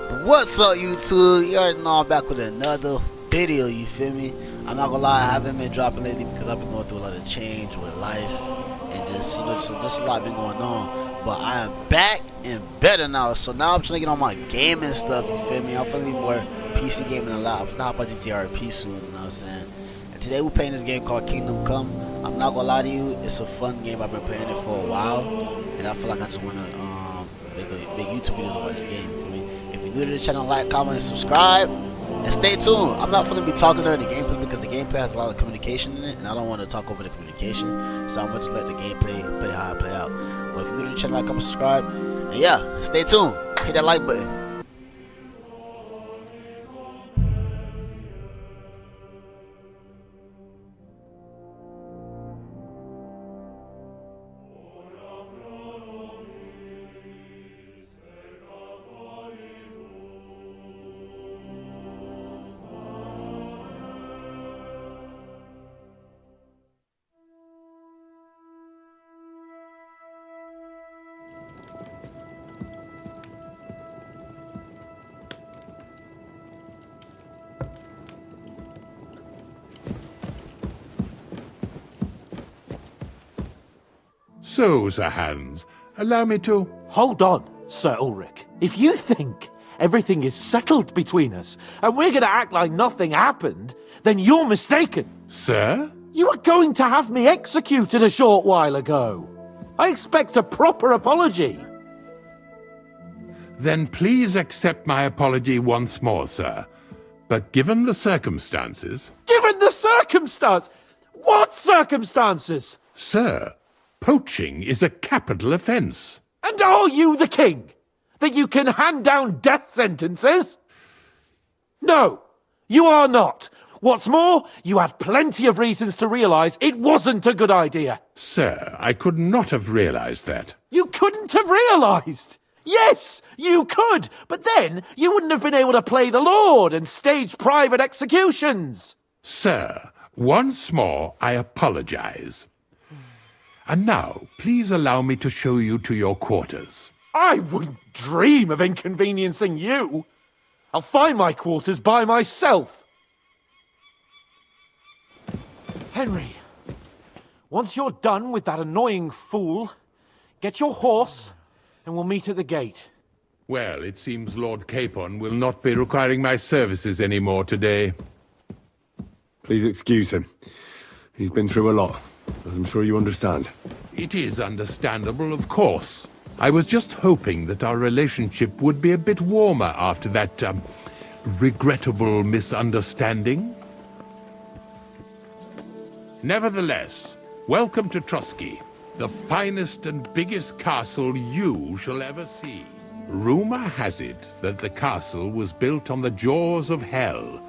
What's up, YouTube? You already know I'm back with another video, you feel me? I'm not gonna lie, I haven't been dropping lately because I've been going through a lot of change with life and just, just a lot been going on. But I am back and better now, so now I'm trying to get on my gaming stuff, you feel me? I'm finna be more PC gaming a lot. I'm finna hop on GTRP soon, you know what I'm saying? And today we're playing this game called Kingdom Come. I'm not gonna lie to you, it's a fun game. I've been playing it for a while, and I feel like I just wanna make YouTube videos about this game, you feel me? If you're new to the channel, like, comment, and subscribe, and stay tuned. I'm not going to be talking during the gameplay because the gameplay has a lot of communication in it, and I don't want to talk over the communication, so I'm going to just let the gameplay play how it play out. But if you're new to the channel, like, comment, subscribe, and yeah, stay tuned. Hit that like button. So, Sir Hans, allow me to... Hold on, Sir Ulrich. If you think everything is settled between us, and we're going to act like nothing happened, then you're mistaken. Sir? You were going to have me executed a short while ago. I expect a proper apology. Then please accept my apology once more, sir. But given the circumstances... Given the circumstance? What circumstances? Sir, poaching is a capital offence. And are you the king? That you can hand down death sentences? No, you are not. What's more, you had plenty of reasons to realise it wasn't a good idea. Sir, I could not have realised that. You couldn't have realised? Yes, you could, but then you wouldn't have been able to play the Lord and stage private executions. Sir, once more I apologise. And now, please allow me to show you to your quarters. I wouldn't dream of inconveniencing you. I'll find my quarters by myself. Henry, once you're done with that annoying fool, get your horse and we'll meet at the gate. Well, it seems Lord Capon will not be requiring my services anymore today. Please excuse him. He's been through a lot, as I'm sure you understand. It is understandable, of course. I was just hoping that our relationship would be a bit warmer after that, regrettable misunderstanding. Nevertheless, welcome to Trusky, the finest and biggest castle you shall ever see. Rumor has it that the castle was built on the jaws of hell,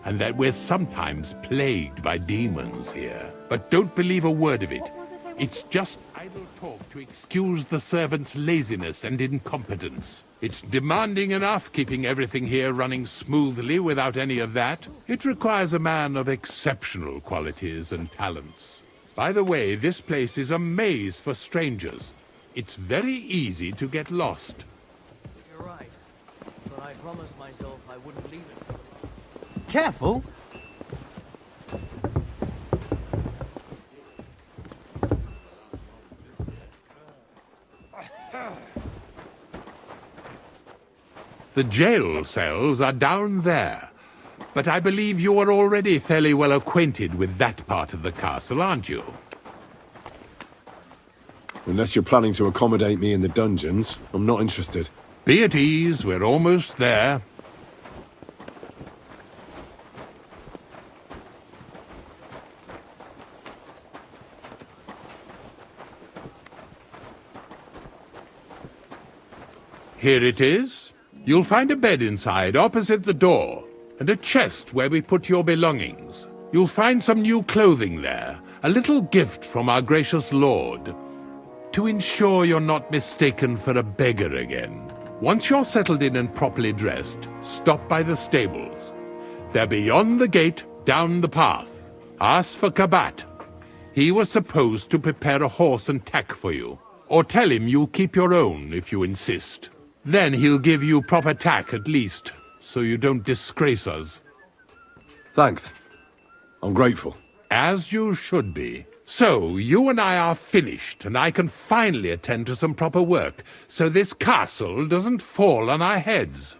and that we're sometimes plagued by demons here. But don't believe a word of it. It's just idle talk to excuse the servants' laziness and incompetence. It's demanding enough keeping everything here running smoothly without any of that. It requires a man of exceptional qualities and talents. By the way, this place is a maze for strangers. It's very easy to get lost. You're right, but I promised myself I wouldn't leave it. Careful! The jail cells are down there, but I believe you are already fairly well acquainted with that part of the castle, aren't you? Unless you're planning to accommodate me in the dungeons, I'm not interested. Be at ease, we're almost there. Here it is. You'll find a bed inside, opposite the door, and a chest where we put your belongings. You'll find some new clothing there, a little gift from our gracious lord, to ensure you're not mistaken for a beggar again. Once you're settled in and properly dressed, stop by the stables. They're beyond the gate, down the path. Ask for Kabat. He was supposed to prepare a horse and tack for you. Or tell him you'll keep your own if you insist. Then he'll give you proper tack at least, so you don't disgrace us. Thanks. I'm grateful. As you should be. So, you and I are finished, and I can finally attend to some proper work, so this castle doesn't fall on our heads.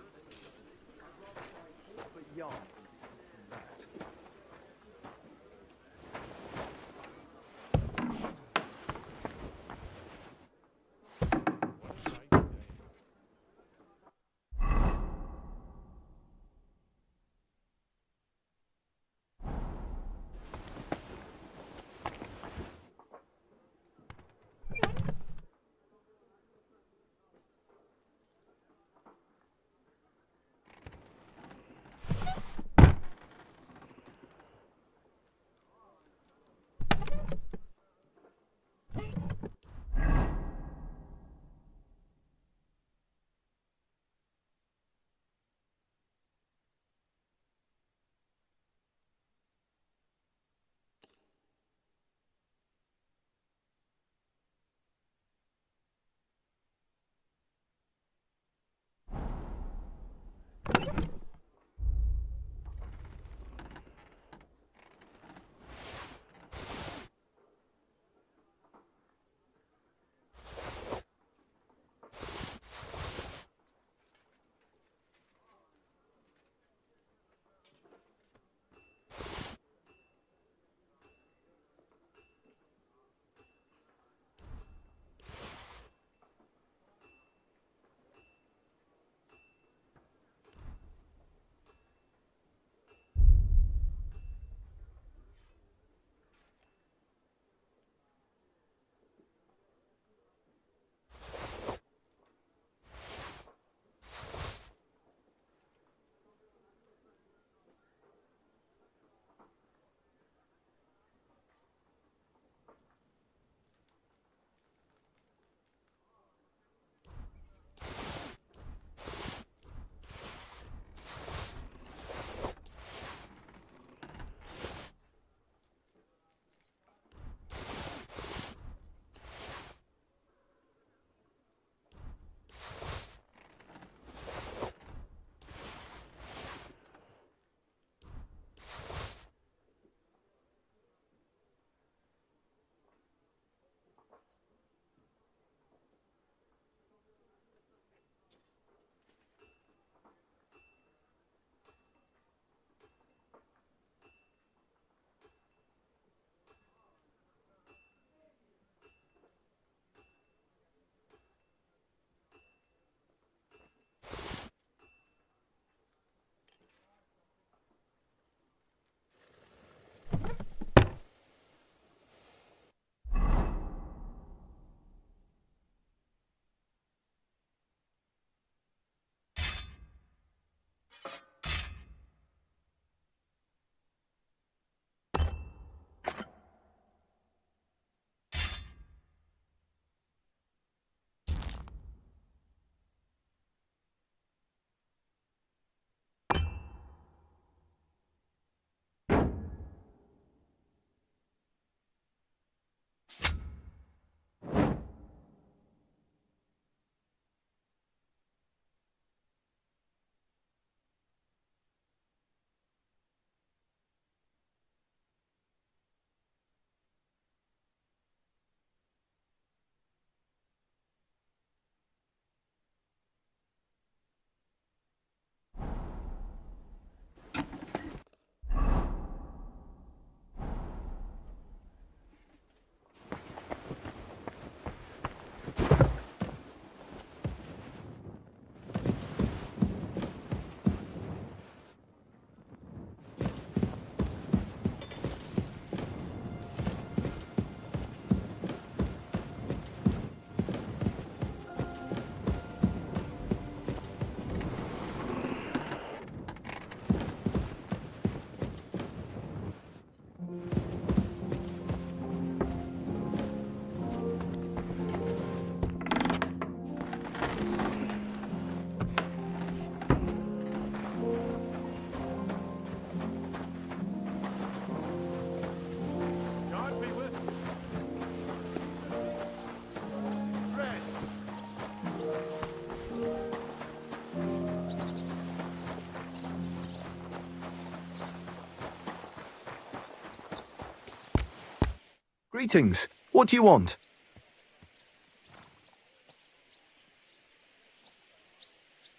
Greetings. What do you want?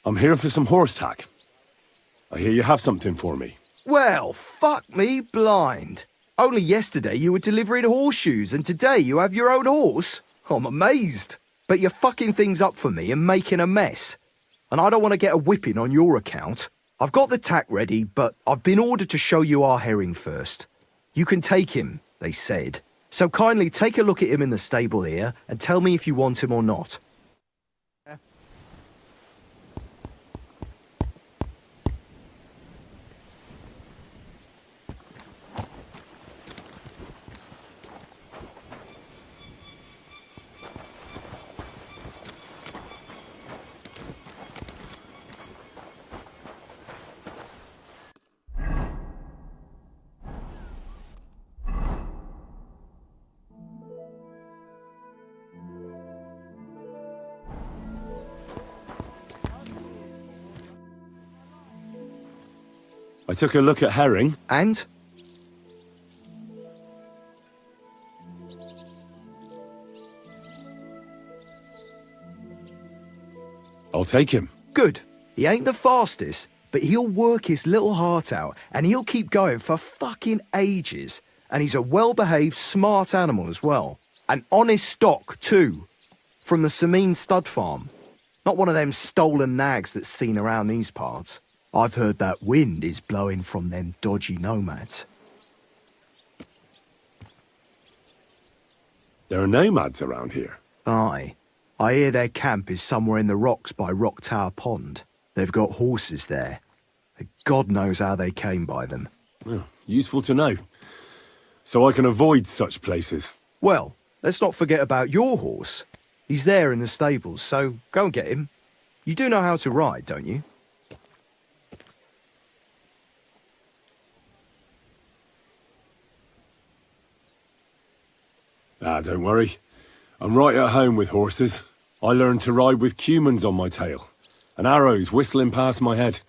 I'm here for some horse tack. I hear you have something for me. Well, fuck me blind. Only yesterday you were delivering horseshoes and today you have your own horse? I'm amazed. But you're fucking things up for me and making a mess. And I don't want to get a whipping on your account. I've got the tack ready, but I've been ordered to show you our herring first. You can take him, they said. So kindly take a look at him in the stable here and tell me if you want him or not. I took a look at herring. And? I'll take him. Good. He ain't the fastest, but he'll work his little heart out and he'll keep going for fucking ages. And he's a well-behaved, smart animal as well. An honest stock, too. From the Sameen stud farm. Not one of them stolen nags that's seen around these parts. I've heard that wind is blowing from them dodgy nomads. There are nomads around here. Aye. I hear their camp is somewhere in the rocks by Rock Tower Pond. They've got horses there. God knows how they came by them. Well, useful to know. So I can avoid such places. Well, let's not forget about your horse. He's there in the stables, so go and get him. You do know how to ride, don't you? Ah, don't worry. I'm right at home with horses. I learned to ride with cumans on my tail, and arrows whistling past my head.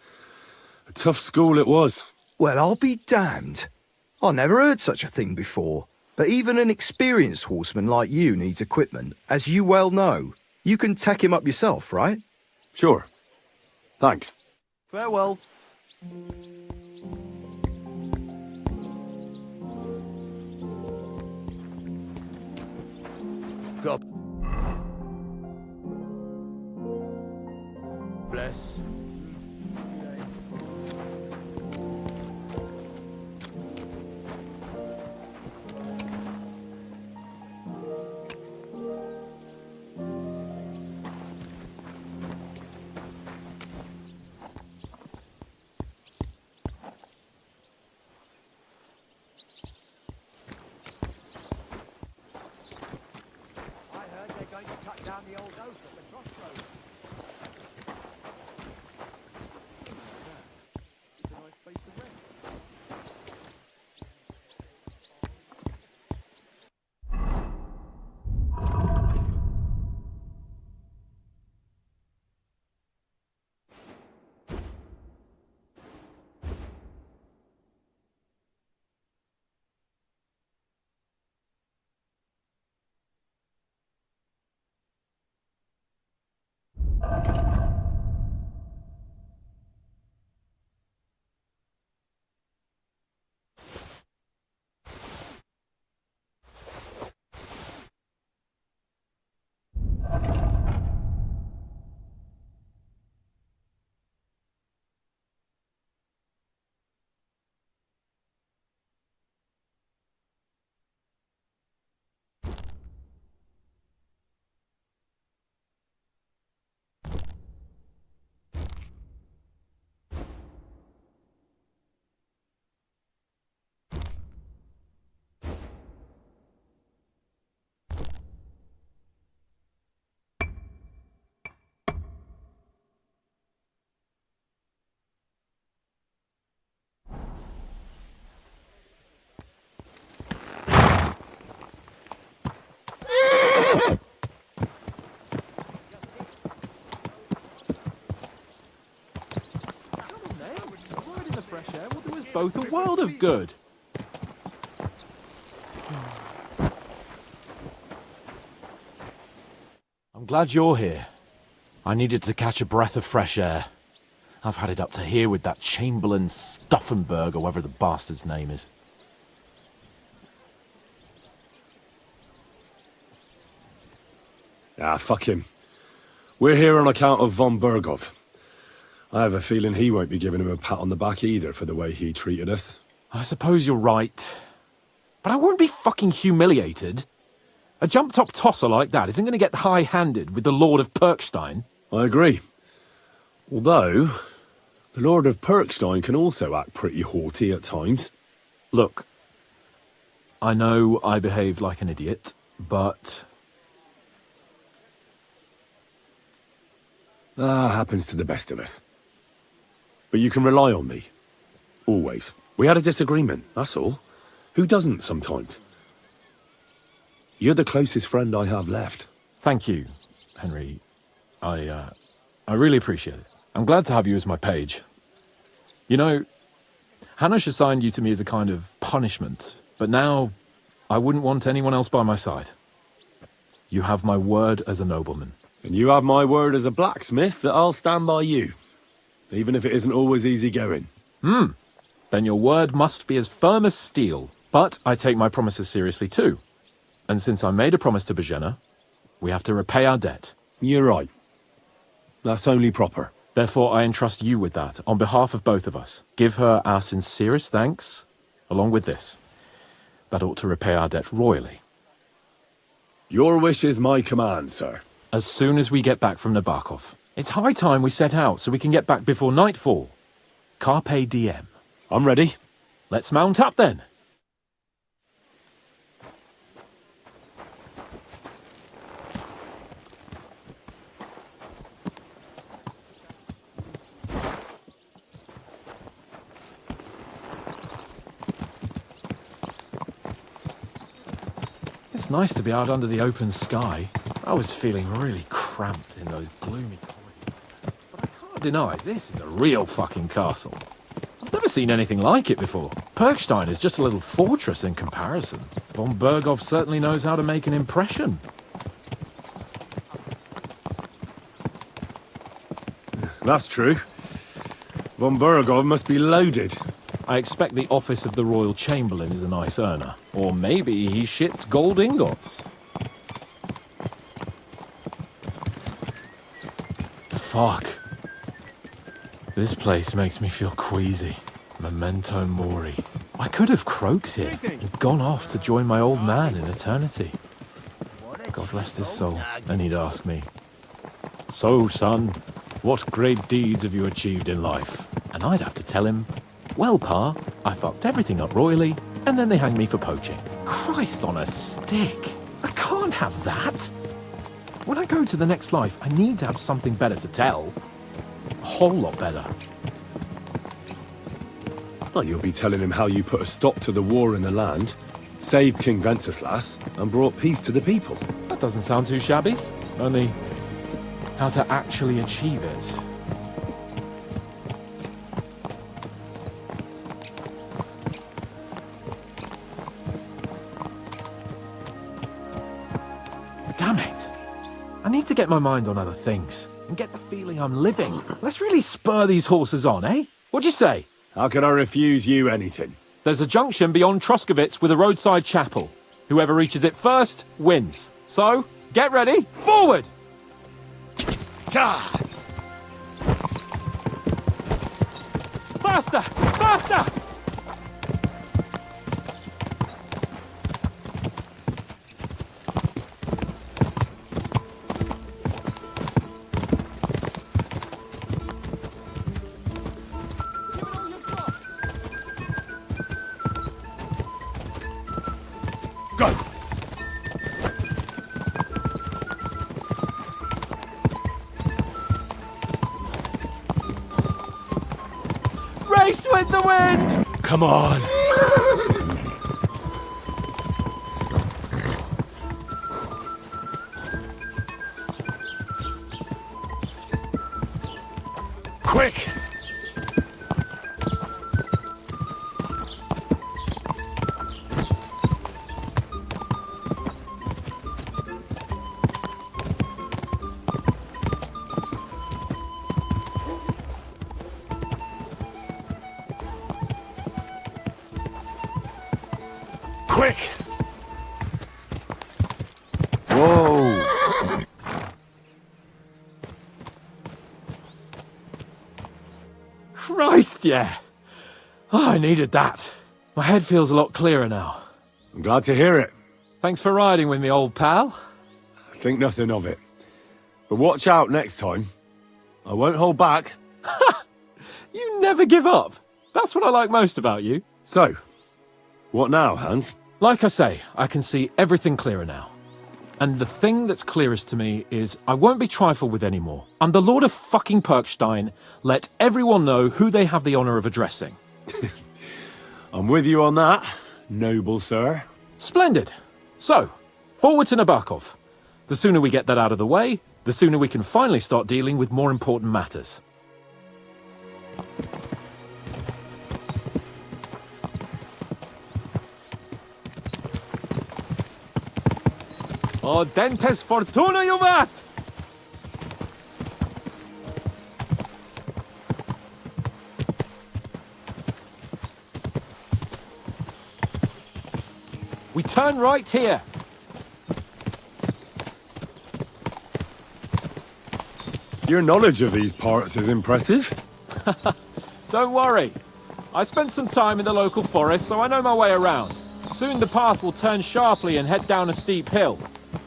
A tough school it was. Well, I'll be damned. I never heard such a thing before. But even an experienced horseman like you needs equipment, as you well know. You can tack him up yourself, right? Sure. Thanks. Farewell. God Bless. Both a world of good. Glad you're here. I needed to catch a breath of fresh air. I've had it up to here with that Chamberlain Stuffenberg or whatever the bastard's name is. Ah, fuck him. We're here on account of von Bergov. I have a feeling he won't be giving him a pat on the back either for the way he treated us. I suppose you're right. But I won't be fucking humiliated. A jump-top tosser like that isn't going to get high-handed with the Lord of Perkstein. I agree. Although, the Lord of Perkstein can also act pretty haughty at times. Look, I know I behaved like an idiot, but... That happens to the best of us. But you can rely on me. Always. We had a disagreement, that's all. Who doesn't sometimes? You're the closest friend I have left. Thank you, Henry. I really appreciate it. I'm glad to have you as my page. You know, Hanush assigned you to me as a kind of punishment, but now I wouldn't want anyone else by my side. You have my word as a nobleman. And you have my word as a blacksmith that I'll stand by you. Even if it isn't always easy going. Then your word must be as firm as steel. But I take my promises seriously too. And since I made a promise to Bojena, we have to repay our debt. You're right. That's only proper. Therefore, I entrust you with that, on behalf of both of us. Give her our sincerest thanks, along with this. That ought to repay our debt royally. Your wish is my command, sir. As soon as we get back from Nabokov. It's high time we set out so we can get back before nightfall. Carpe diem. I'm ready. Let's mount up then. It's nice to be out under the open sky. I was feeling really cramped in those gloomy corridors. But I can't deny, this is a real fucking castle. I've never seen anything like it before. Perkstein is just a little fortress in comparison. Von Bergov certainly knows how to make an impression. That's true. Von Bergov must be loaded. I expect the office of the Royal Chamberlain is a nice earner. Or maybe he shits gold ingots. Fuck. This place makes me feel queasy. Memento mori. I could have croaked here and gone off to join my old man in eternity. God rest his soul. Then he'd ask me, "So, son, what great deeds have you achieved in life?" And I'd have to tell him, "Well, Pa, I fucked everything up royally, and then they hanged me for poaching." Christ on a stick. I can't have that. When I go to the next life, I need to have something better to tell. A whole lot better. Well, you'll be telling him how you put a stop to the war in the land, saved King Venceslas, and brought peace to the people. That doesn't sound too shabby. Only, how to actually achieve it. Damn it. I need to get my mind on other things and get the feeling I'm living. Let's really spur these horses on, eh? What'd you say? How can I refuse you anything? There's a junction beyond Troskovitz with a roadside chapel. Whoever reaches it first wins. So, get ready. Forward! Faster! Faster! Go! Race with the wind! Come on! Quick! quick! Whoa! Christ, yeah. Oh, I needed that. My head feels a lot clearer now. I'm glad to hear it. Thanks for riding with me, old pal. Think nothing of it. But watch out next time. I won't hold back. You never give up. That's what I like most about you. So, what now, Hans? Like I say, I can see everything clearer now. And the thing that's clearest to me is I won't be trifled with anymore. I'm the Lord of fucking Perkstein. Let everyone know who they have the honor of addressing. I'm with you on that, noble sir. Splendid. So, forward to Nabokov. The sooner we get that out of the way, the sooner we can finally start dealing with more important matters. Dentes fortuna juvat! We turn right here. Your knowledge of these parts is impressive. Don't worry. I spent some time in the local forest, so I know my way around. Soon the path will turn sharply and head down a steep hill.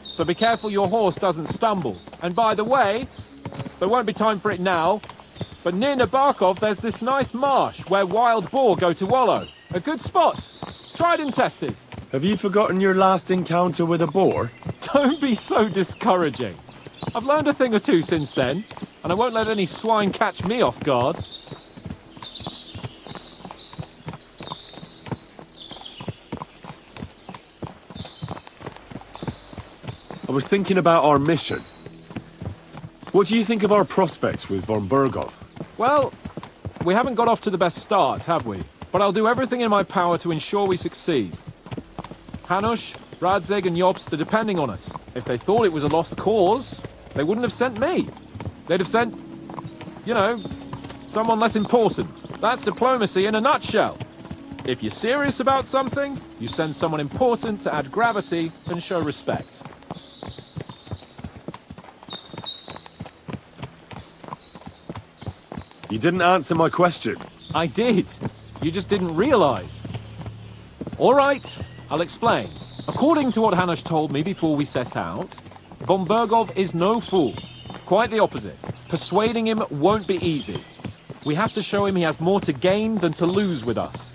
So be careful your horse doesn't stumble. And by the way, there won't be time for it now, but near Nabokov there's this nice marsh where wild boar go to wallow. A good spot. Tried and tested. Have you forgotten your last encounter with a boar? Don't be so discouraging. I've learned a thing or two since then, and I won't let any swine catch me off guard. I was thinking about our mission. What do you think of our prospects with von Bergov? Well, we haven't got off to the best start, have we? But I'll do everything in my power to ensure we succeed. Hanush, Radzig and Jobst are depending on us. If they thought it was a lost cause, they wouldn't have sent me. They'd have sent, you know, someone less important. That's diplomacy in a nutshell. If you're serious about something, you send someone important to add gravity and show respect. You didn't answer my question. I did. You just didn't realize. All right, I'll explain. According to what Hanush told me before we set out, von Bergov is no fool. Quite the opposite. Persuading him won't be easy. We have to show him he has more to gain than to lose with us.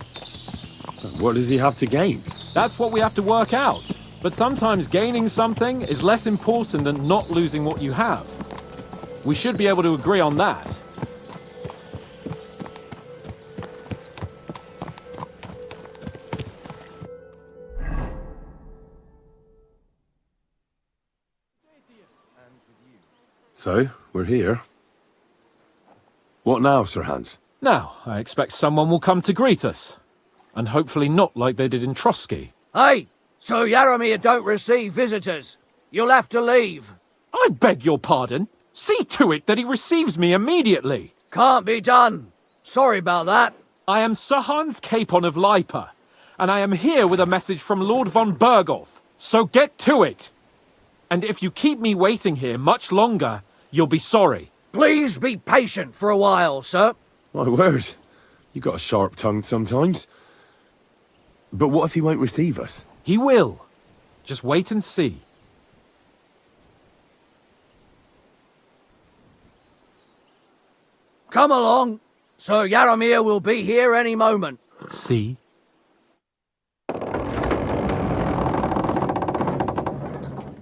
What does he have to gain? That's what we have to work out. But sometimes gaining something is less important than not losing what you have. We should be able to agree on that. So, we're here. What now, Sir Hans? Now, I expect someone will come to greet us. And hopefully not like they did in Trotsky. Hey, so Yaromir don't receive visitors. You'll have to leave. I beg your pardon. See to it that he receives me immediately. Can't be done. Sorry about that. I am Sir Hans Capon of Lipa, and I am here with a message from Lord von Bergov. So get to it. And if you keep me waiting here much longer, you'll be sorry. Please be patient for a while, sir. My word. You got a sharp tongue sometimes. But what if he won't receive us? He will. Just wait and see. Come along. Sir Yaromir will be here any moment. See?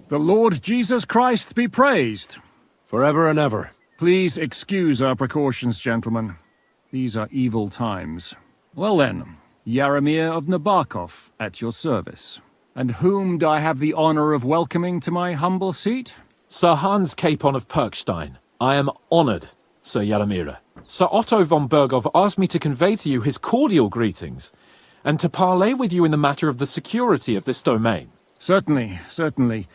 The Lord Jesus Christ be praised. Forever and ever. Please excuse our precautions, gentlemen. These are evil times. Well then, Yaromir of Nabokov at your service. And whom do I have the honor of welcoming to my humble seat? Sir Hans Capon of Perkstein. I am honored, Sir Yaromir. Sir Otto von Bergov asked me to convey to you his cordial greetings, and to parley with you in the matter of the security of this domain. Certainly, certainly.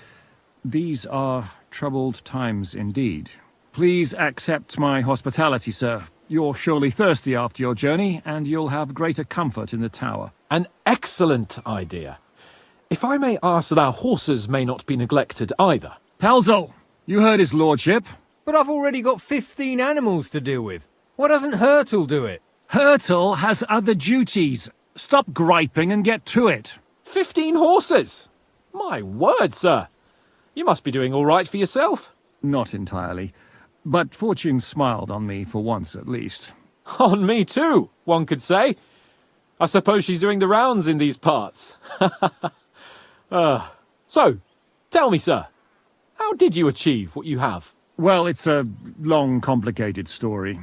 These are troubled times indeed. Please accept my hospitality, sir. You're surely thirsty after your journey, and you'll have greater comfort in the tower. An excellent idea. If I may ask that our horses may not be neglected either. Pelzel, you heard his lordship. But I've already got 15 animals to deal with. Why doesn't Hurtle do it? Hurtle has other duties. Stop griping and get to it. 15 horses? My word, sir. You must be doing all right for yourself. Not entirely. But fortune smiled on me for once at least. On me too, one could say. I suppose she's doing the rounds in these parts. So, tell me, sir, how did you achieve what you have? Well, it's a long, complicated story.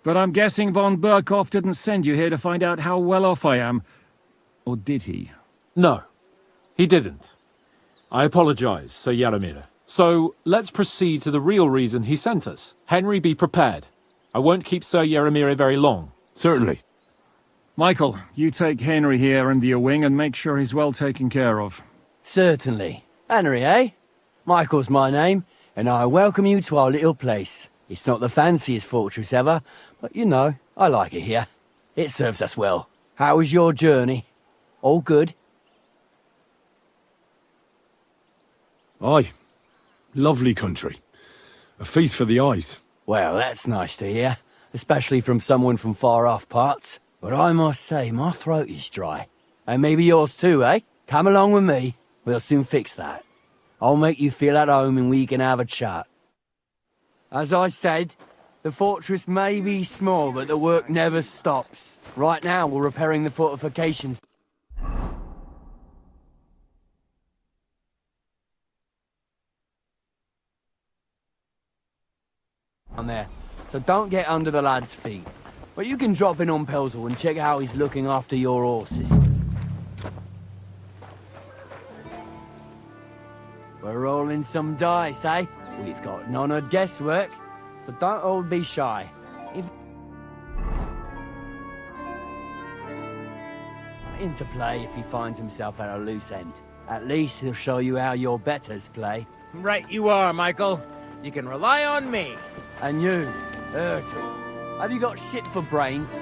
But I'm guessing von Burkhoff didn't send you here to find out how well off I am. Or did he? No, he didn't. I apologize, Sir Jaromir. So, let's proceed to the real reason he sent us. Henry, be prepared. I won't keep Sir Jaromir very long. Certainly. Michael, you take Henry here under your wing and make sure he's well taken care of. Certainly. Henry, eh? Michael's my name, and I welcome you to our little place. It's not the fanciest fortress ever, but you know, I like it here. It serves us well. How was your journey? All good? Aye. Lovely country. A feast for the eyes. Well, that's nice to hear, especially from someone from far-off parts. But I must say, my throat is dry. And maybe yours too, eh? Come along with me. We'll soon fix that. I'll make you feel at home and we can have a chat. As I said, the fortress may be small, but the work never stops. Right now, we're repairing the fortifications. On there, so don't get under the lad's feet. But you can drop in on Pelzel and check how he's looking after your horses. We're rolling some dice, eh? We've got none of guesswork, so don't all be shy. Into play if he finds himself at a loose end. At least he'll show you how your betters play. Right you are, Michael. You can rely on me. And you, Urkel, have you got shit for brains?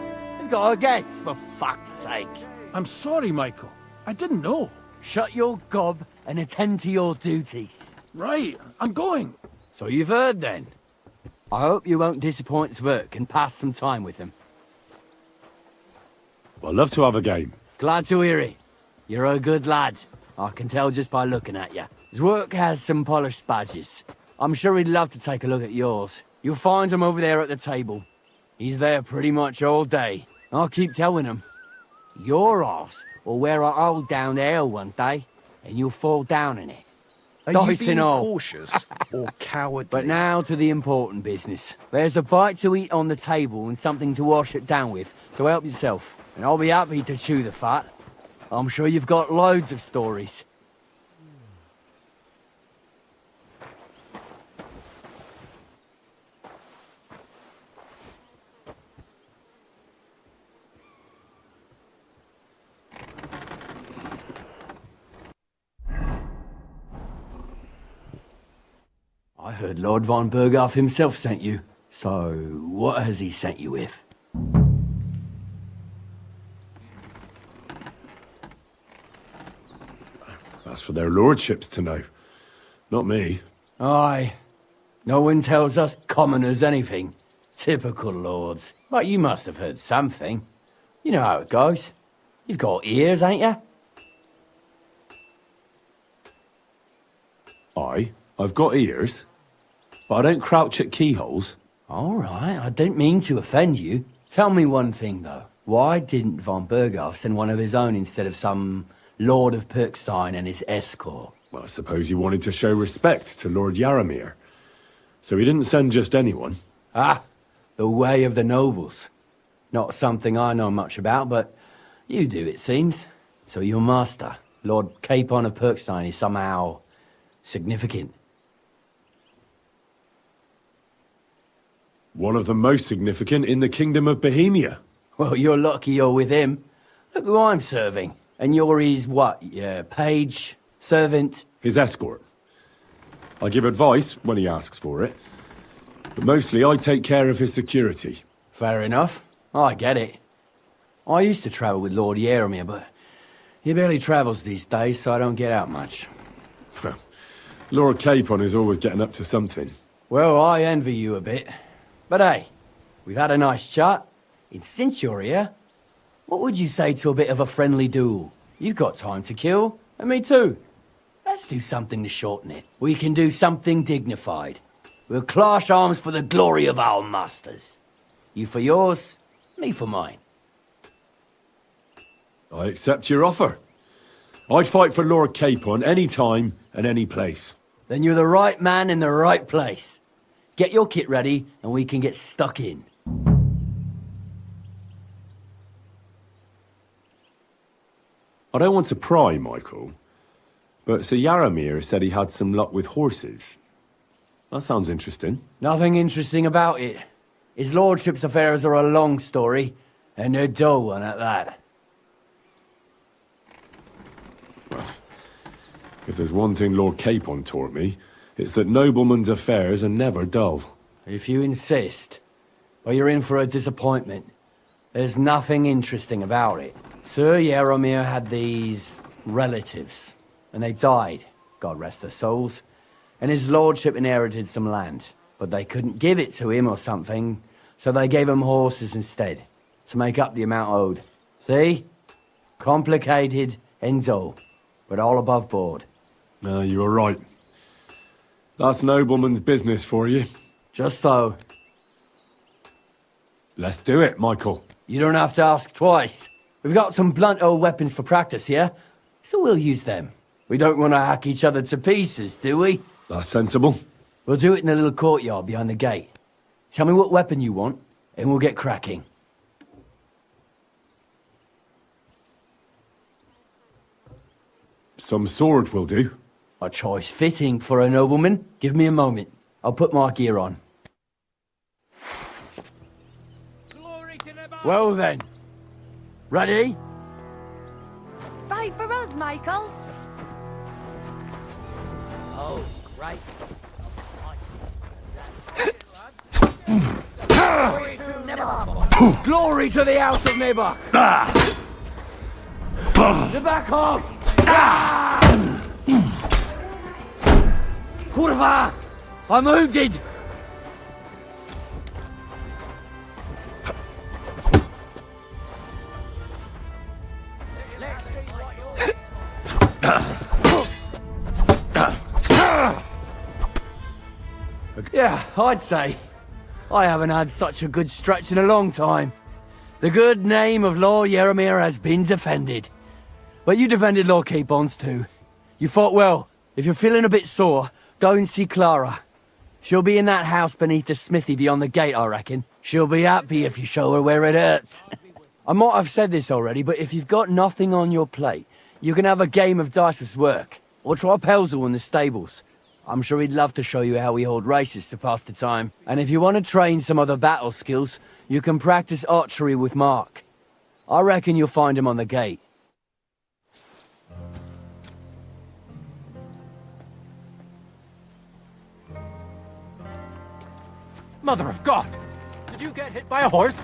You've got a guess, for fuck's sake. I'm sorry, Michael. I didn't know. Shut your gob and attend to your duties. Right, I'm going. So you've heard then. I hope you won't disappoint Sverk and pass some time with him. I'd love to have a game. Glad to hear it. You're a good lad. I can tell just by looking at you. Zwerk has some polished badges. I'm sure he'd love to take a look at yours. You'll find him over there at the table. He's there pretty much all day. I'll keep telling him. Your arse will wear a hole down the ale one day, and you'll fall down in it. Are you Dice being and all. cautious or cowardly? But now to the important business. There's a bite to eat on the table and something to wash it down with, so help yourself. And I'll be happy to chew the fat. I'm sure you've got loads of stories. I heard Lord von Burghoff himself sent you. So, what has he sent you with? That's for their lordships to know. Not me. Aye. No one tells us commoners anything. Typical lords. But you must have heard something. You know how it goes. You've got ears, ain't you? Aye, I've got ears. But I don't crouch at keyholes. All right, I didn't mean to offend you. Tell me one thing, though. Why didn't von Burghoff send one of his own instead of some Lord of Perkstein and his escort? Well, I suppose he wanted to show respect to Lord Jaromir. So he didn't send just anyone. Ah, the way of the nobles. Not something I know much about, but you do, it seems. So your master, Lord Capon of Perkstein, is somehow significant. One of the most significant in the Kingdom of Bohemia. Well, you're lucky you're with him. Look who I'm serving. And you're his, what, page, servant? His escort. I give advice when he asks for it. But mostly I take care of his security. Fair enough. I get it. I used to travel with Lord Jaromir, but He barely travels these days, so I don't get out much. Lord Capon is always getting up to something. Well, I envy you a bit. But hey, we've had a nice chat. And since you're here, what would you say to a bit of a friendly duel? You've got time to kill, and me too. Let's do something to shorten it. We can do something dignified. We'll clash arms for the glory of our masters. You for yours, me for mine. I accept your offer. I'd fight for Lord Capon any time and any place. Then you're the right man in the right place. Get your kit ready, and we can get stuck in. I don't want to pry, Michael, but Sir Yaramir said he had some luck with horses. That sounds interesting. Nothing interesting about it. His lordship's affairs are a long story, and a dull one at that. If there's one thing Lord Capon taught me, it's that noblemen's affairs are never dull. If you insist, well, you're in for a disappointment. There's nothing interesting about it. Sir Yaramir had these relatives, and they died, God rest their souls, and his lordship inherited some land, but they couldn't give it to him or something, so they gave him horses instead, to make up the amount owed. See? Complicated and dull, but all above board. No, you were right. That's nobleman's business for you. Just so. Let's do it, Michael. You don't have to ask twice. We've got some blunt old weapons for practice here, so we'll use them. We don't want to hack each other to pieces, do we? That's sensible. We'll do it in a little courtyard behind the gate. Tell me what weapon you want, and we'll get cracking. Some sword will do. A choice fitting for a nobleman. Give me a moment. I'll put my gear on. Well then. Ready? Fight for us, Michael. Oh, great. Glory to the House of Nibok! The back off! Kurva! I'm wounded! Yeah, I'd say. I haven't had such a good stretch in a long time. The good name of Lord Yaramir has been defended. But you defended Lord Capon's too. You fought well. If you're feeling a bit sore, go and see Clara. She'll be in that house beneath the smithy beyond the gate, I reckon. She'll be happy if you show her where it hurts. I might have said this already, but if you've got nothing on your plate, you can have a game of dice's work. Or try Pelzel in the stables. I'm sure he'd love to show you how we hold races to pass the time. And if you want to train some other battle skills, you can practice archery with Mark. I reckon you'll find him on the gate. Mother of God! Did you get hit by a horse?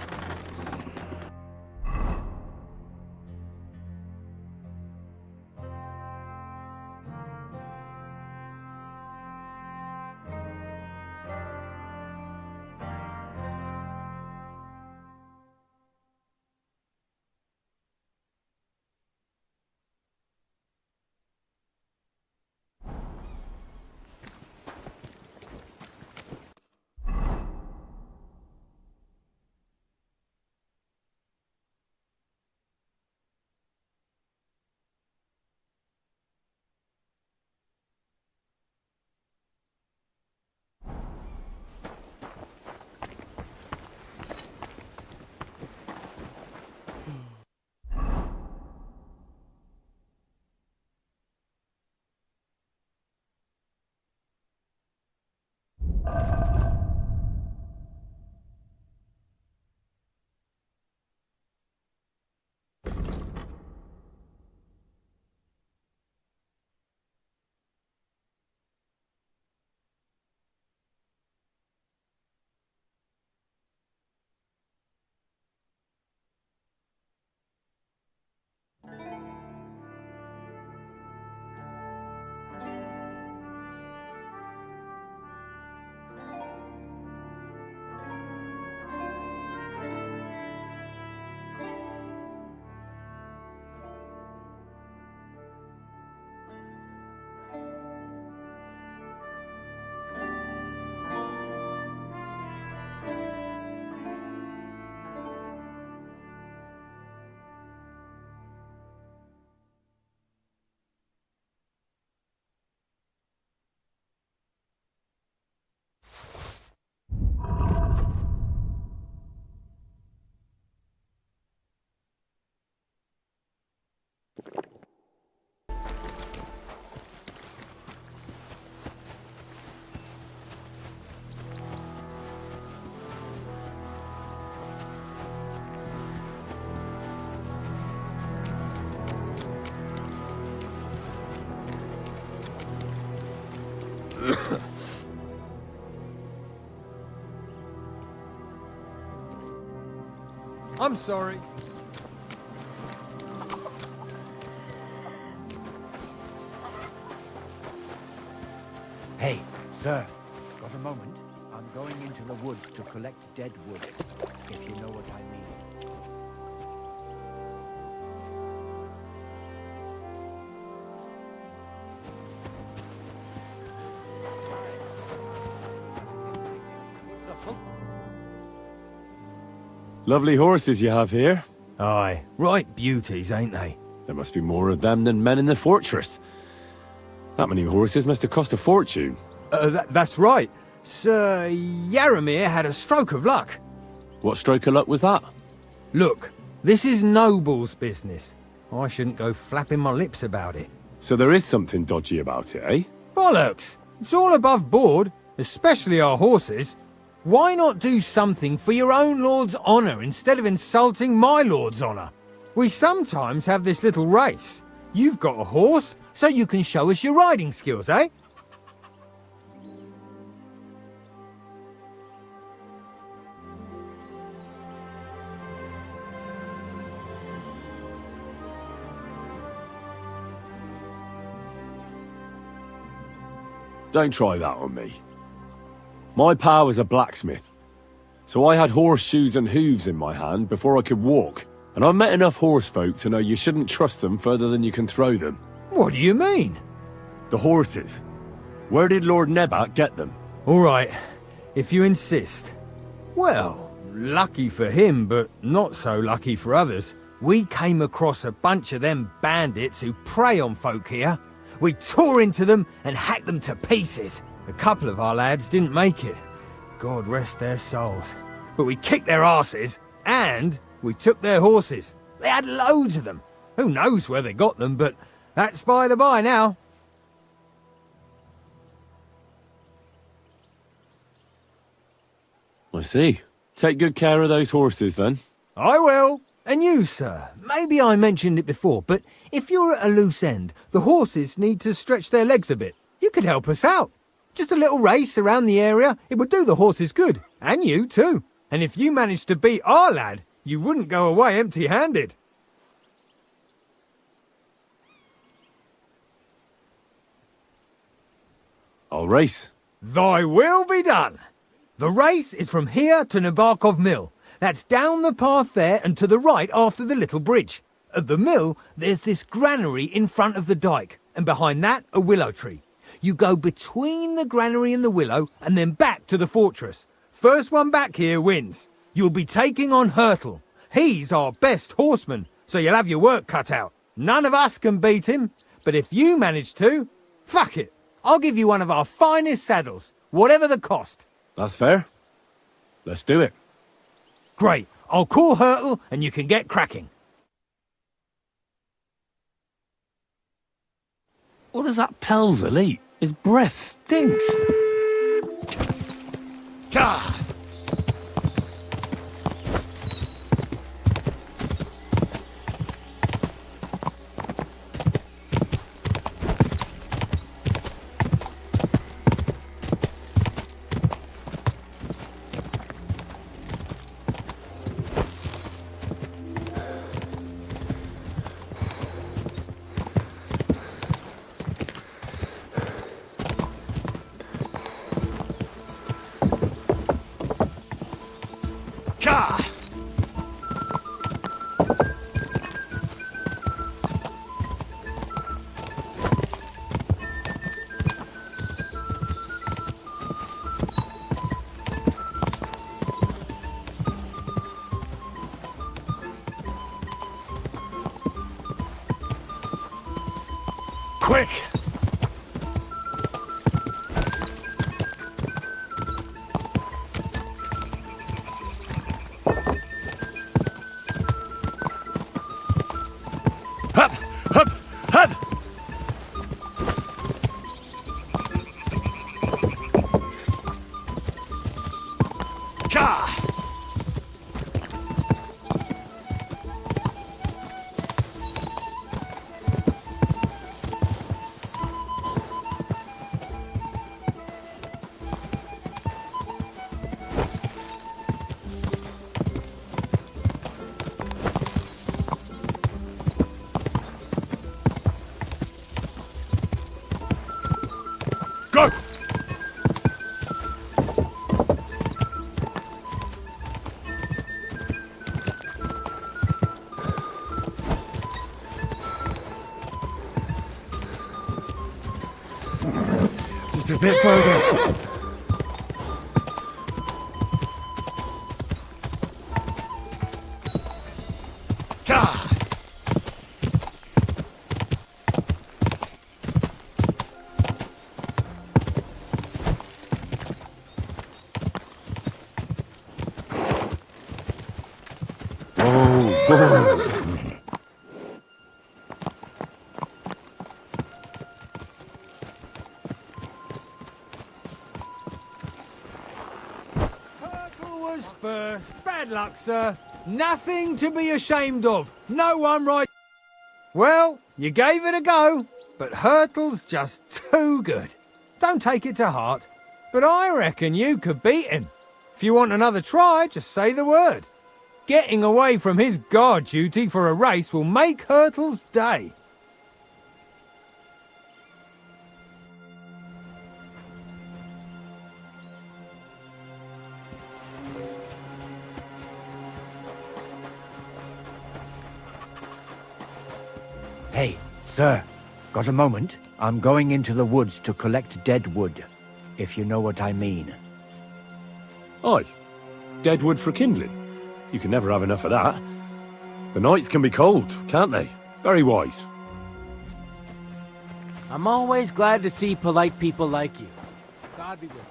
I'm sorry. Hey, sir. Got a moment? I'm going into the woods to collect dead wood, if you know what I mean. Lovely horses you have here. Aye, right beauties, ain't they? There must be more of them than men in the fortress. That many horses must have cost a fortune. That's right. Sir Yaramir had a stroke of luck. What stroke of luck was that? Look, this is Noble's business. I shouldn't go flapping my lips about it. So there is something dodgy about it, eh? Bollocks! It's all above board, especially our horses. Why not do something for your own lord's honour instead of insulting my lord's honour? We sometimes have this little race. You've got a horse, so you can show us your riding skills, eh? Don't try that on me. My pa was a blacksmith, so I had horseshoes and hooves in my hand before I could walk, and I've met enough horse folk to know you shouldn't trust them further than you can throw them. What do you mean? The horses. Where did Lord Nebat get them? All right, if you insist. Well, lucky for him, but not so lucky for others. We came across a bunch of them bandits who prey on folk here. We tore into them and hacked them to pieces. A couple of our lads didn't make it. God rest their souls. But we kicked their asses, and we took their horses. They had loads of them. Who knows where they got them, but that's by the by now. I see. Take good care of those horses, then. I will. And you, sir, maybe I mentioned it before, but if you're at a loose end, the horses need to stretch their legs a bit. You could help us out. Just a little race around the area, it would do the horses good. And you, too. And if you managed to beat our lad, you wouldn't go away empty-handed. I'll race. Thy will be done. The race is from here to Nabarkov Mill. That's down the path there and to the right after the little bridge. At the mill, there's this granary in front of the dike, and behind that, a willow tree. You go between the granary and the willow, and then back to the fortress. First one back here wins. You'll be taking on Hurtle. He's our best horseman, so you'll have your work cut out. None of us can beat him, but if you manage to, fuck it. I'll give you one of our finest saddles, whatever the cost. That's fair. Let's do it. Great. I'll call Hurtle and you can get cracking. What does that Pelzel eat? His breath stinks. God! Quick! Hup! Go! Just a bit further. Purple was first. Bad luck, sir. Nothing to be ashamed of. No one right. Well, you gave it a go, but Hurtle's just too good. Don't take it to heart, but I reckon you could beat him. If you want another try, just say the word. Getting away from his guard duty for a race will make Hurtle's day. Hey, sir, got a moment? I'm going into the woods to collect dead wood, if you know what I mean. Aye. Dead wood for kindling. You can never have enough of that. The nights can be cold, can't they? Very wise. I'm always glad to see polite people like you. God be with you.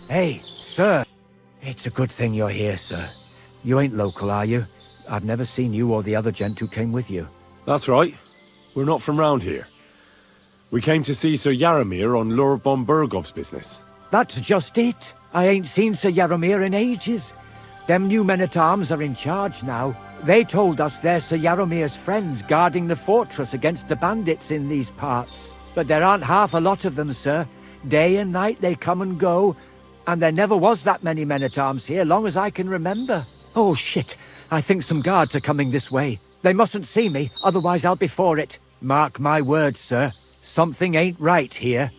Hey, sir. It's a good thing you're here, sir. You ain't local, are you? I've never seen you or the other gent who came with you. That's right. We're not from round here. We came to see Sir Yaramir on Lord von Bergov's business. That's just it. I ain't seen Sir Yaramir in ages. Them new men-at-arms are in charge now. They told us they're Sir Yaramir's friends guarding the fortress against the bandits in these parts. But there aren't half a lot of them, sir. Day and night they come and go, and there never was that many men-at-arms here, long as I can remember. Oh, shit. I think some guards are coming this way. They mustn't see me, otherwise I'll be for it. Mark my words, sir. Something ain't right here.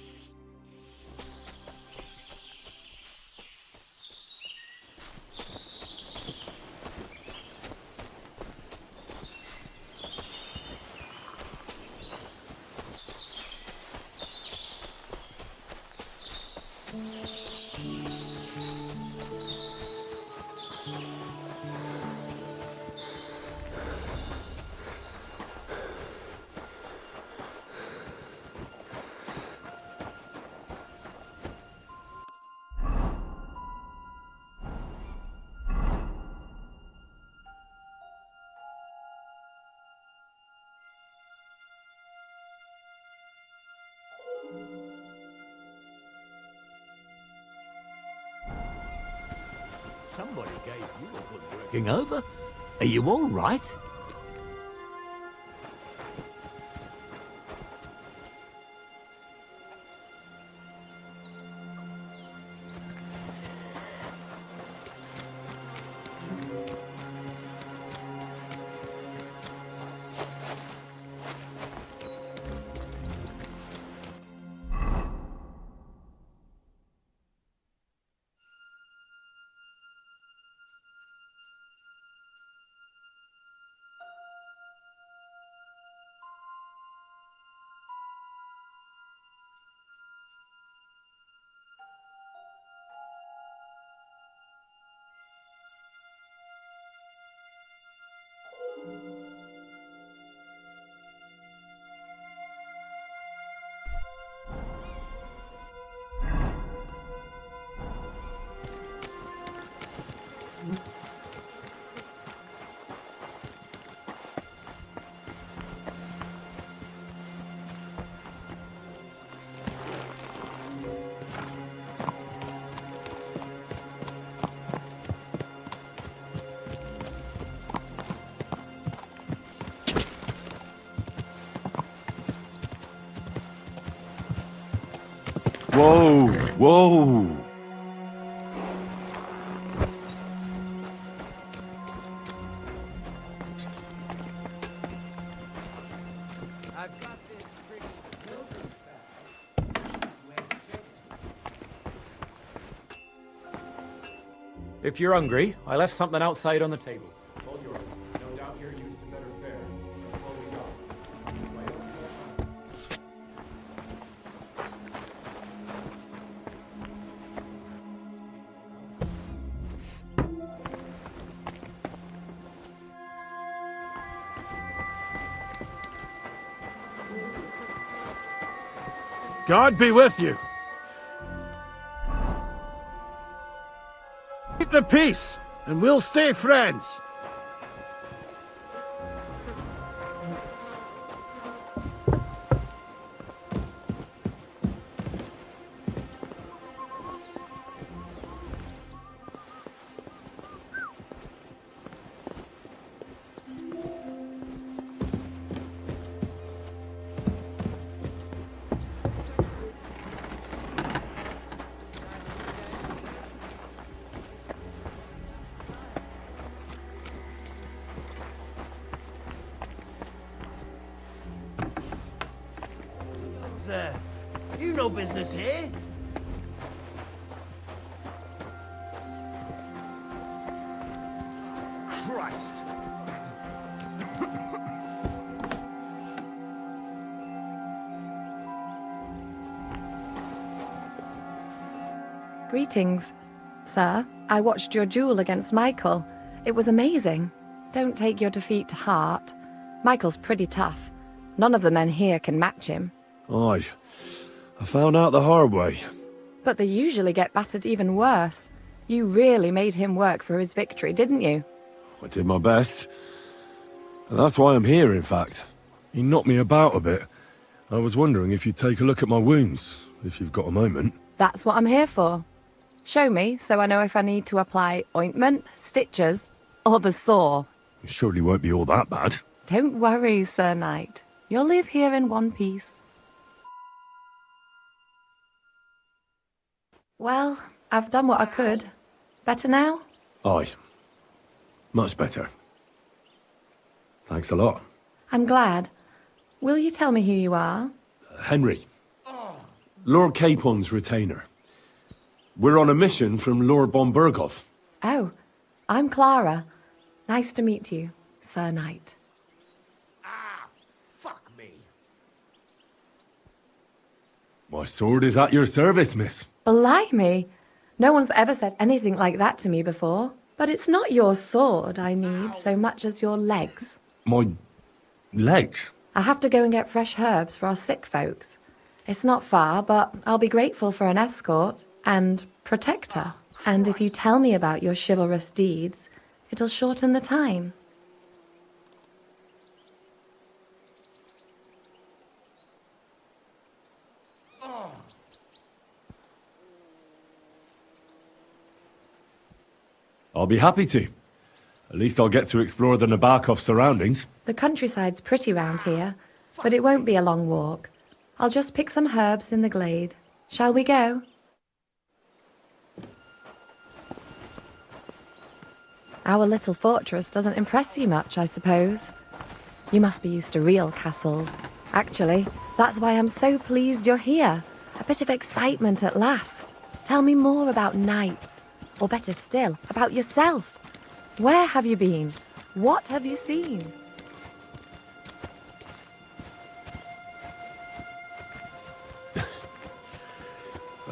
Somebody gave you a good working over. Are you all right? Whoa, whoa. If you're hungry, I left something outside on the table. It's all yours. No doubt you're used to better fare. That's all we got. God be with you. Keep the peace, and we'll stay friends. You no business here. Christ. Greetings, sir. I watched your duel against Michael. It was amazing. Don't take your defeat to heart. Michael's pretty tough. None of the men here can match him. Aye. I found out the hard way. But they usually get battered even worse. You really made him work for his victory, didn't you? I did my best. And that's why I'm here, in fact. He knocked me about a bit. I was wondering if you'd take a look at my wounds, if you've got a moment. That's what I'm here for. Show me so I know if I need to apply ointment, stitches, or the saw. It surely won't be all that bad. Don't worry, Sir Knight. You'll live here in one piece. Well, I've done what I could. Better now? Aye. Much better. Thanks a lot. I'm glad. Will you tell me who you are? Henry. Lord Capon's retainer. We're on a mission from Lord Bombergov. Oh, I'm Clara. Nice to meet you, Sir Knight. Fuck me. My sword is at your service, miss. Blimey! No one's ever said anything like that to me before. But it's not your sword I need so much as your legs. My legs? I have to go and get fresh herbs for our sick folks. It's not far, but I'll be grateful for an escort and protector. And if you tell me about your chivalrous deeds, it'll shorten the time. I'll be happy to. At least I'll get to explore the Nabokov surroundings. The countryside's pretty round here, but it won't be a long walk. I'll just pick some herbs in the glade. Shall we go? Our little fortress doesn't impress you much, I suppose. You must be used to real castles. Actually, that's why I'm so pleased you're here. A bit of excitement at last. Tell me more about knights. Or better still, about yourself. Where have you been? What have you seen?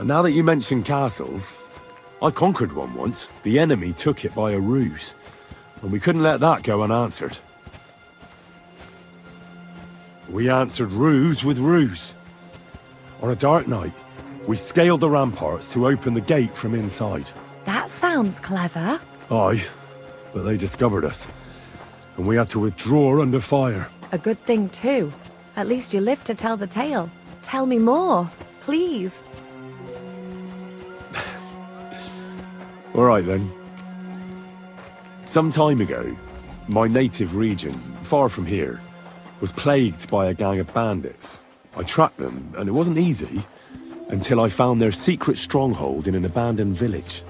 Now that you mention castles, I conquered one once. The enemy took it by a ruse, and we couldn't let that go unanswered. We answered ruse with ruse. On a dark night, we scaled the ramparts to open the gate from inside. That sounds clever. Aye, but they discovered us, and we had to withdraw under fire. A good thing too. At least you lived to tell the tale. Tell me more, please. All right then. Some time ago, my native region, far from here, was plagued by a gang of bandits. I tracked them, and it wasn't easy, until I found their secret stronghold in an abandoned village.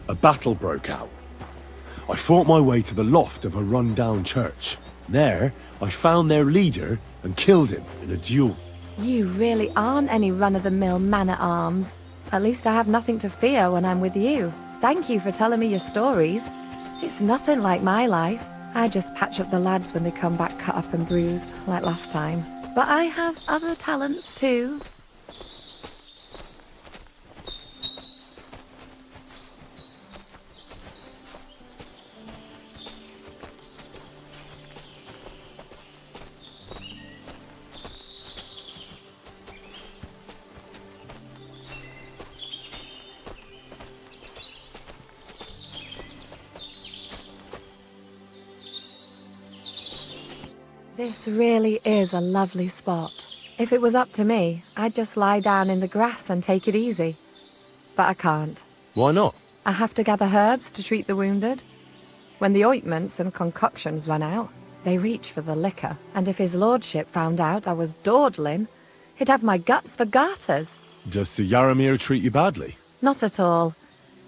A battle broke out. I fought my way to the loft of a run-down church. There, I found their leader and killed him in a duel. You really aren't any run-of-the-mill man-at-arms. At least I have nothing to fear when I'm with you. Thank you for telling me your stories. It's nothing like my life. I just patch up the lads when they come back cut up and bruised, like last time. But I have other talents too. This really is a lovely spot. If it was up to me, I'd just lie down in the grass and take it easy. But I can't. Why not? I have to gather herbs to treat the wounded. When the ointments and concoctions run out, they reach for the liquor. And if his lordship found out I was dawdling, he'd have my guts for garters. Does Sir Yaramir treat you badly? Not at all.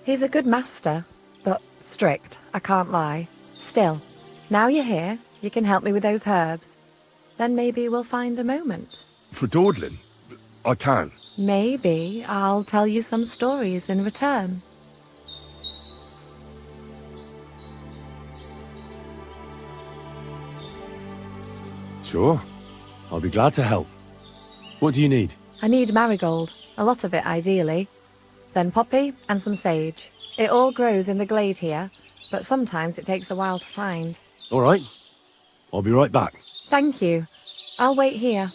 He's a good master, but strict, I can't lie. Still, now you're here, you can help me with those herbs. Then maybe we'll find a moment. For dawdling? I can. Maybe I'll tell you some stories in return. Sure. I'll be glad to help. What do you need? I need marigold, a lot of it ideally. Then poppy and some sage. It all grows in the glade here, but sometimes it takes a while to find. All right. I'll be right back. Thank you. I'll wait here.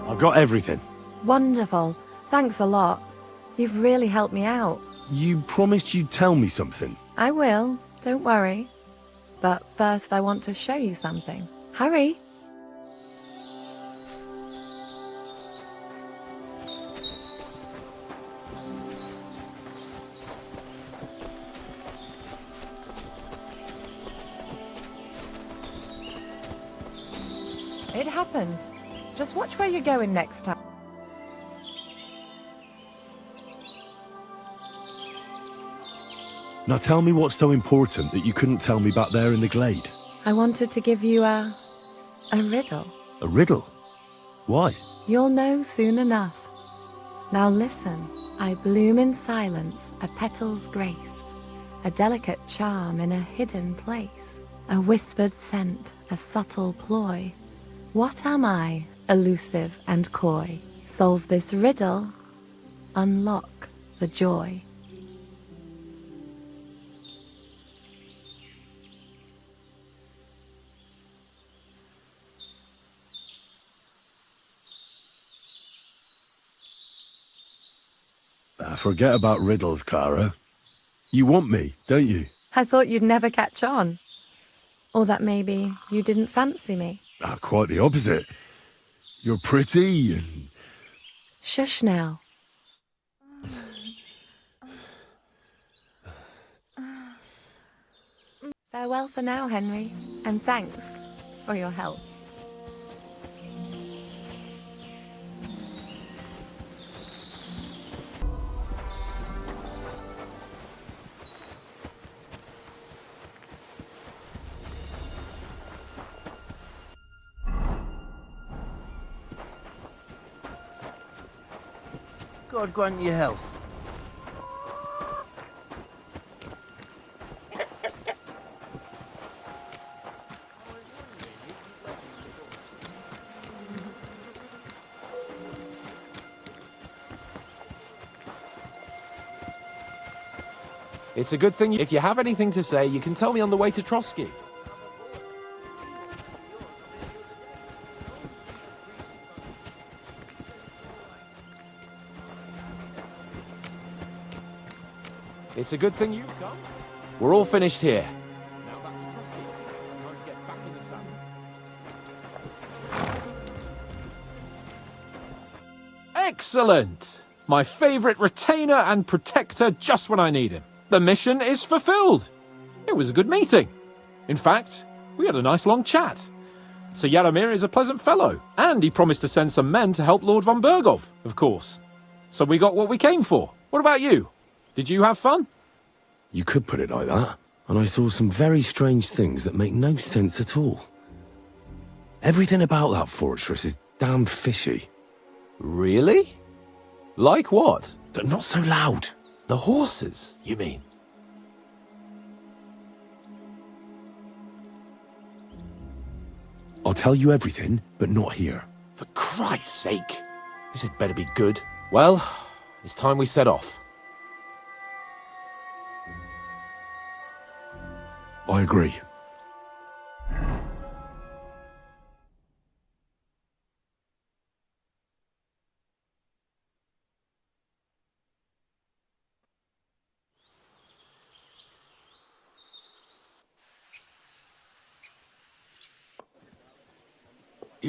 I've got everything. Wonderful. Thanks a lot. You've really helped me out. You promised you'd tell me something. I will, don't worry. But first I want to show you something. Hurry! It happens. Just watch where you're going next time. Now tell me what's so important that you couldn't tell me back there in the glade. I wanted to give you a riddle. A riddle? Why? You'll know soon enough. Now listen. I bloom in silence, a petal's grace, a delicate charm in a hidden place, a whispered scent, a subtle ploy. What am I, elusive and coy? Solve this riddle, unlock the joy. Forget about riddles, Clara. You want me, don't you? I thought you'd never catch on. Or that maybe you didn't fancy me. Quite the opposite. You're pretty and... Shush now. Farewell for now, Henry, and thanks for your help. God grant you health. It's a good thing if you have anything to say, you can tell me on the way to Trotsky. It's a good thing you've come. We're all finished here. Now back to Trotsky. Time to get back in the saddle. Excellent! My favourite retainer and protector just when I need him. The mission is fulfilled. It was a good meeting. In fact, we had a nice long chat. Sir Yaromir is a pleasant fellow, and he promised to send some men to help Lord von Bergov, of course. So we got what we came for. What about you? Did you have fun? You could put it like that. And I saw some very strange things that make no sense at all. Everything about that fortress is damn fishy. Really? Like what? They're not so loud. The horses, you mean? I'll tell you everything, but not here. For Christ's sake! This had better be good. Well, it's time we set off. I agree.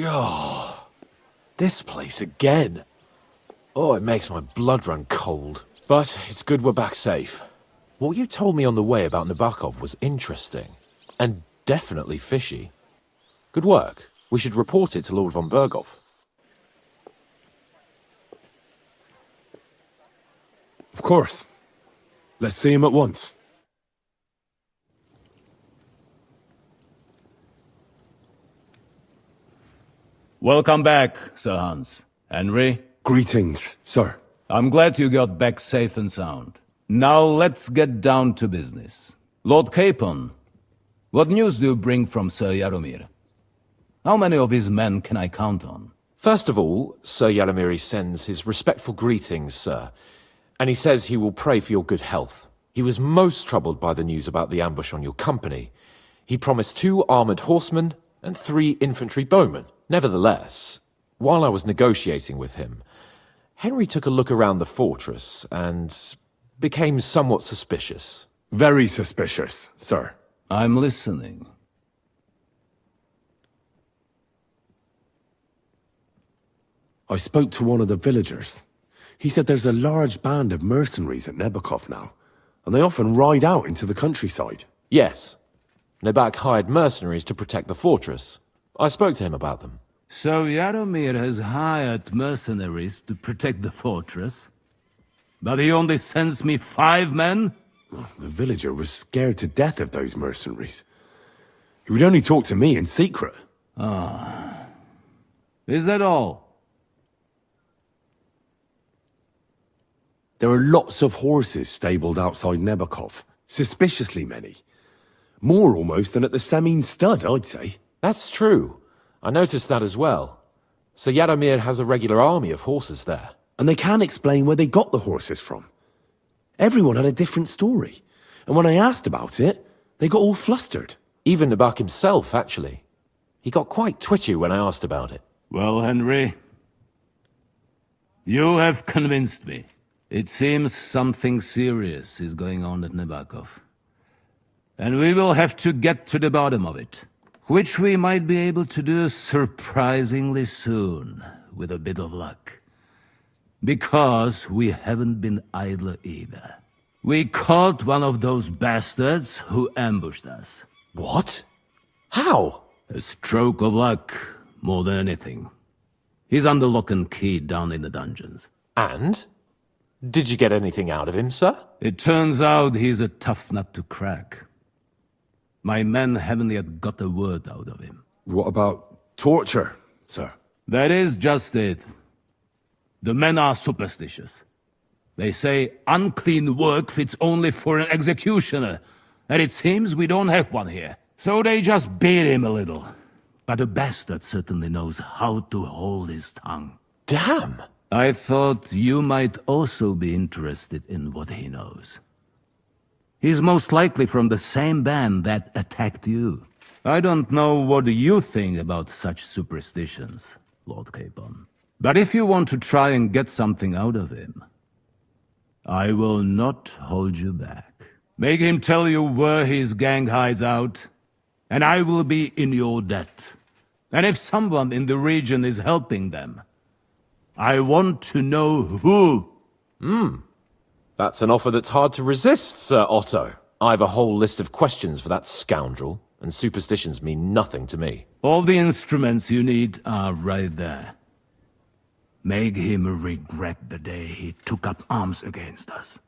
Oh, this place again. Oh, it makes my blood run cold. But it's good we're back safe. What you told me on the way about Nabokov was interesting. And definitely fishy. Good work. We should report it to Lord von Bergov. Of course. Let's see him at once. Welcome back, Sir Hans. Henry? Greetings, sir. I'm glad you got back safe and sound. Now let's get down to business. Lord Capon, what news do you bring from Sir Yaromir? How many of his men can I count on? First of all, Sir Yaromir sends his respectful greetings, sir. And he says he will pray for your good health. He was most troubled by the news about the ambush on your company. He promised 2 armoured horsemen and 3 infantry bowmen. Nevertheless, While I was negotiating with him, Henry took a look around the fortress and became somewhat suspicious. Very suspicious, sir. I'm listening. I spoke to one of the villagers. He said there's a large band of mercenaries at Nebakov now, and they often ride out into the countryside. Yes. Nebak hired mercenaries to protect the fortress. I spoke to him about them. So Yaromir has hired mercenaries to protect the fortress? But he only sends me 5 men? The villager was scared to death of those mercenaries. He would only talk to me in secret. Ah. Is that all? There are lots of horses stabled outside Nebakov. Suspiciously many. More almost than at the Samin stud, I'd say. That's true. I noticed that as well. So Yaromir has a regular army of horses there. And they can't explain where they got the horses from. Everyone had a different story. And when I asked about it, they got all flustered. Even Nebak himself, actually. He got quite twitchy when I asked about it. Well, Henry, you have convinced me. It seems something serious is going on at Nebakov. And we will have to get to the bottom of it. Which we might be able to do surprisingly soon, with a bit of luck. Because we haven't been idle either. We caught one of those bastards who ambushed us. What? How? A stroke of luck, more than anything. He's under lock and key down in the dungeons. And? Did you get anything out of him, sir? It turns out he's a tough nut to crack. My men haven't yet got a word out of him. What about torture, sir? That is just it. The men are superstitious. They say unclean work fits only for an executioner, and it seems we don't have one here. So they just beat him a little. But the bastard certainly knows how to hold his tongue. Damn! I thought you might also be interested in what he knows. He's most likely from the same band that attacked you. I don't know what you think about such superstitions, Lord Capon. But if you want to try and get something out of him, I will not hold you back. Make him tell you where his gang hides out, and I will be in your debt. And if someone in the region is helping them, I want to know who. That's an offer that's hard to resist, Sir Otto. I've a whole list of questions for that scoundrel, and superstitions mean nothing to me. All the instruments you need are right there. Make him regret the day he took up arms against us.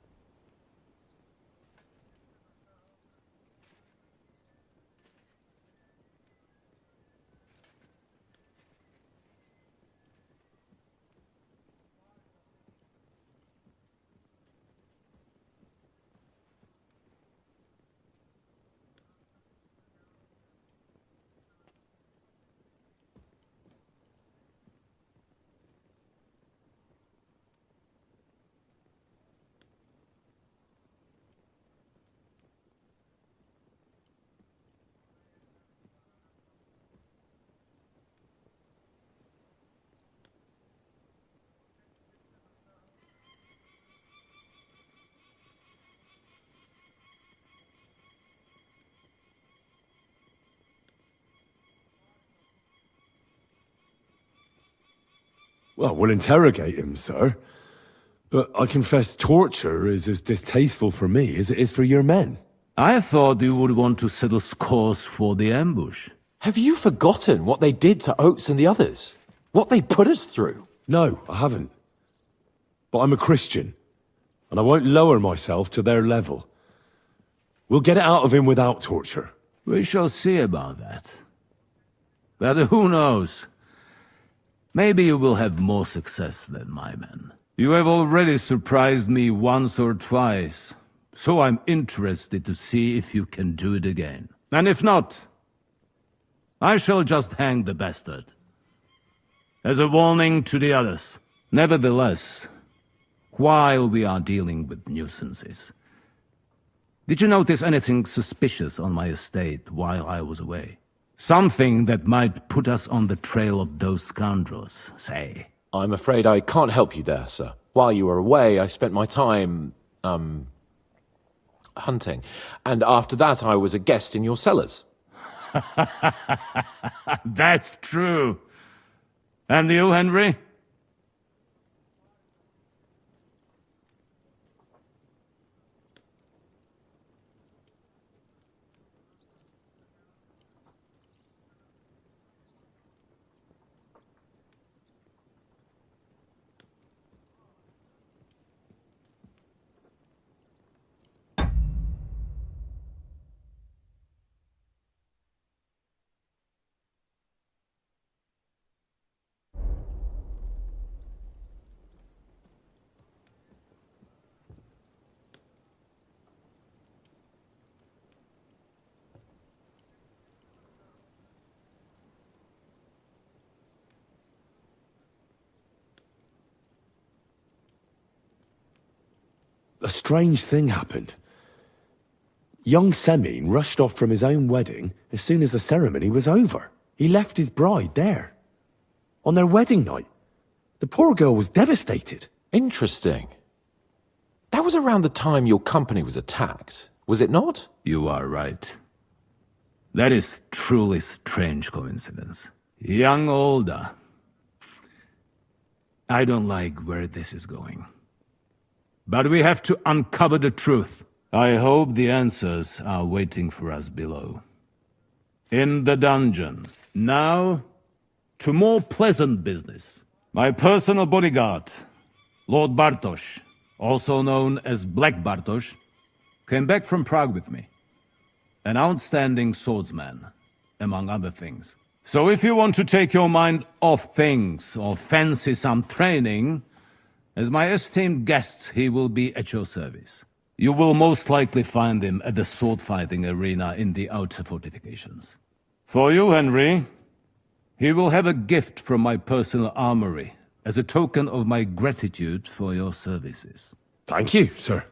Well, we'll interrogate him, sir. But I confess torture is as distasteful for me as it is for your men. I thought you would want to settle scores for the ambush. Have you forgotten what they did to Oates and the others? What they put us through? No, I haven't. But I'm a Christian, and I won't lower myself to their level. We'll get it out of him without torture. We shall see about that. But who knows? Maybe you will have more success than my men. You have already surprised me once or twice, so I'm interested to see if you can do it again. And if not, I shall just hang the bastard. As a warning to the others. Nevertheless, while we are dealing with nuisances, did you notice anything suspicious on my estate while I was away? Something that might put us on the trail of those scoundrels, say. I'm afraid I can't help you there, sir. While you were away, I spent my time, hunting. And after that, I was a guest in your cellars. That's true. And you, Henry? A strange thing happened. Young Semine rushed off from his own wedding as soon as the ceremony was over. He left his bride there. On their wedding night. The poor girl was devastated. Interesting. That was around the time your company was attacked, was it not? You are right. That is truly strange coincidence. Young Olda. I don't like where this is going. But we have to uncover the truth. I hope the answers are waiting for us below. In the dungeon. Now, to more pleasant business. My personal bodyguard, Lord Bartosz, also known as Black Bartosz, came back from Prague with me. An outstanding swordsman, among other things. So if you want to take your mind off things or fancy some training, as my esteemed guest, he will be at your service. You will most likely find him at the sword-fighting arena in the outer fortifications. For you, Henry, he will have a gift from my personal armory as a token of my gratitude for your services. Thank you, sir.